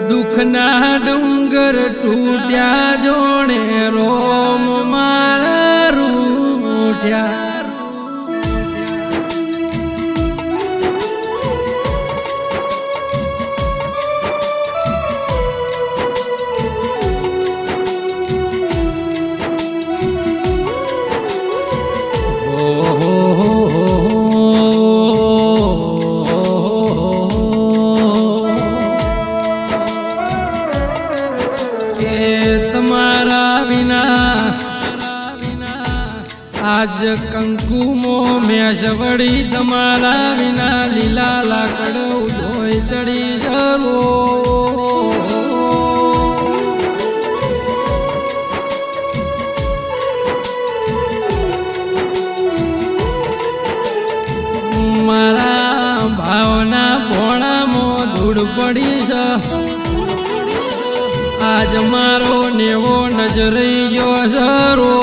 દુઃખના ડુંગર તૂટ્યા જોણે રોમ મારા રૂઠ્યા આજ કંકુમો મેષ વળી તમારા વિના લીલા લાકડ ઉધોઈ ચડી જવો મારા ભાવના ભોળામાં ધૂળ પડી છે આજ મારો નેવો નજરી ગયો સરો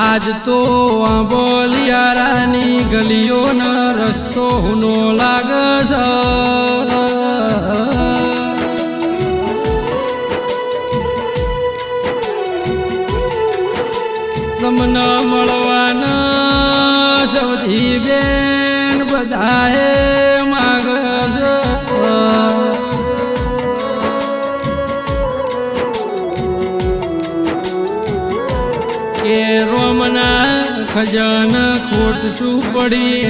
આજ તો બોલિયારાની ગલીઓનો રસ્તો હુનો લાગે છે તમને મળવાના સૌથી બેન બધાએ માગે છે કે રોમના ખજાના ખોટ શું પડી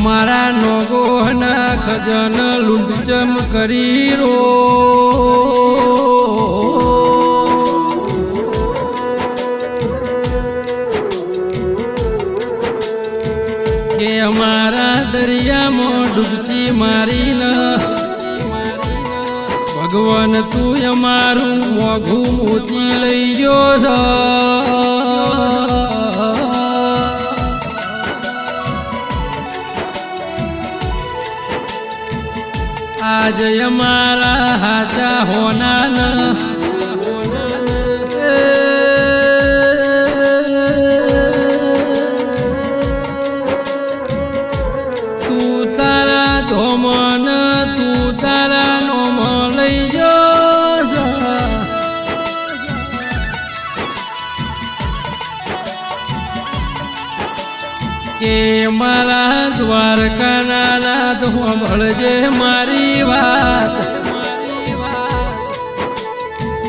મારા નોગોના ખજાના લૂંટચમ કરી રો કે અમારા દરિયામાં ડૂબતી મારીને ભગવાન તું અમારું મોઘું મોતી લઈ ગયો છે આજ અમારા હાચા હોના તું તારા ધોમન તું તારા નોમ લઈ જો કે મારા દ્વારકાના નાથ સાંભળજે મારી વાત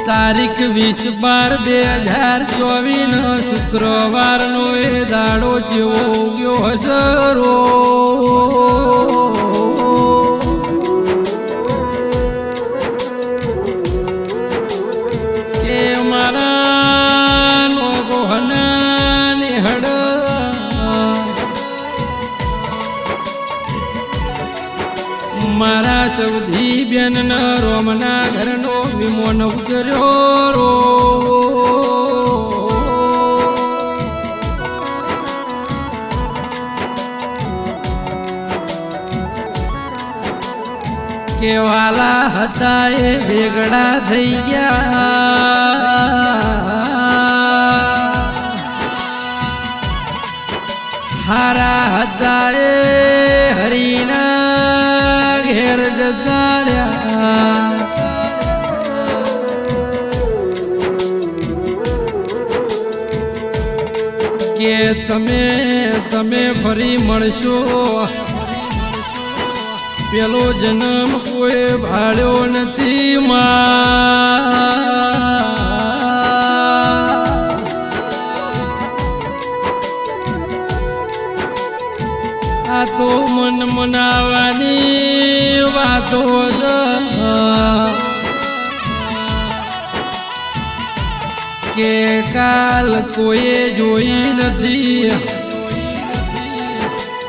તારીખ 20/12/2024 શુક્રવારનો એ દાડો જેવો ઉગ્યો હસરો કે મારા નોગોહના નિહળ મારા સૌથી બેન રોમના ઘરનો વિમોન ઉતર્યો રો કેવાલા હતા એ વેગળા થઈ ગયા હારા હતા એ હરીના ઘેર જતા રહ્યા કે તમે ફરી મળશો પેલો જન્મ કોઈ ભાળ્યો નથી આ તો મન મનાવાની વાતો છે કે કાલ કોઈએ જોઈ નથી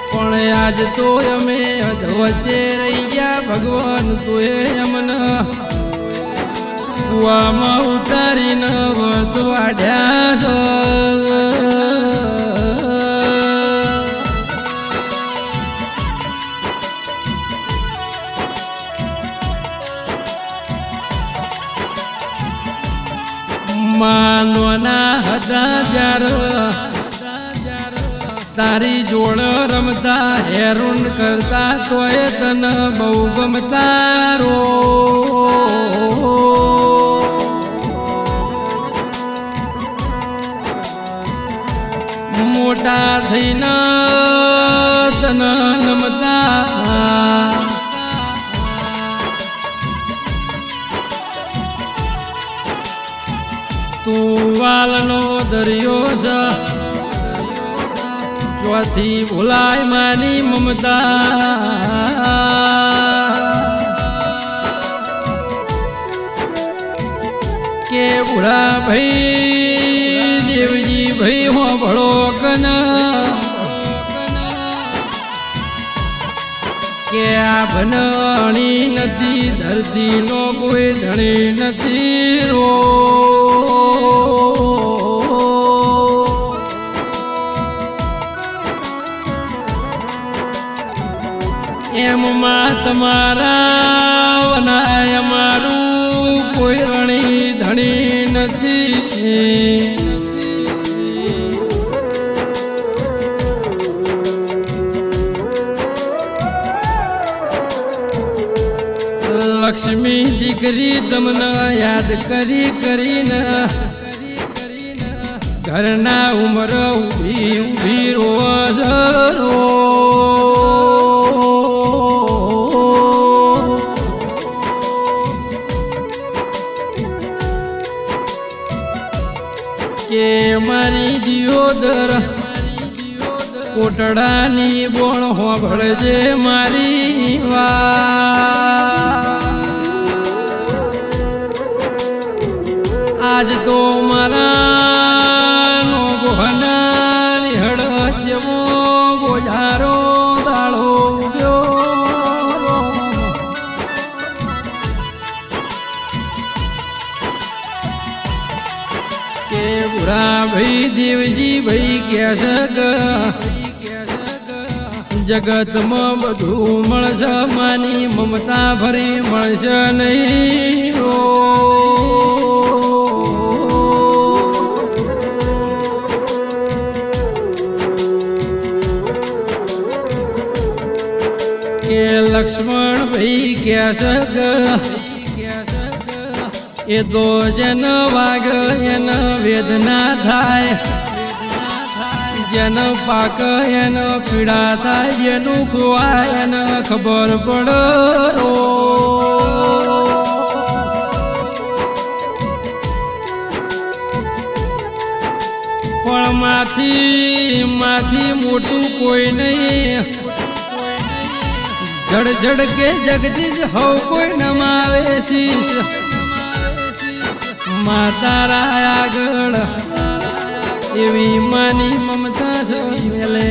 પણ પણ આજ તો અમે વચ્ચે રહી ગયા ભગવાન તોય અમને કુવામાં ઉતારીને વત વાઢ્યા છો. માનવાના હતા જ્યારે તારી જોડ રમતા હેરુન કરતા તોય તને બહુ ગમતા રો. મોટા થઈને તને નમતા તું વાલનો દરિયો છે ચોથી ભૂલાય માની મમતા. કે ભૂલા ભાઈ દેવજી ભાઈ હો ભળો કના કે આ ભનણી નથી ધરતીનો કોઈ ધણી નથી રો. એમમાં તમારા વનાય મારું કોઈ રણી ધણી નથી. લક્ષ્મી દીકરી તમને યાદ કરી કરીને ઘરના ઉમર ઉભી ઉભી રોજ રો. કે મારી દિયોદર કોટડાની બોણ હોભળજે મારી વાત. આજ તો મારા નો ગોહનાની હડ જેવો બોજારો દાળો ઉગ્યો. કે બુરા ભાઈ દેવજી ભાઈ કે જગતમાં બધું મળશે માની મમતા ભરી મળશે નહીં. કે લક્ષ્મણ ભાઈ કે એ તો જન વાગ એન વેદના થાય જન પાક એન પીડા થાય જેનું ખવાય એને ખબર પડો. પણ માથી મોટું કોઈ નહીં જડ કે જગદીશ હવ કોઈ નમાવે શીશ. માતારા આગળ એવી માની મમતા છે મેલે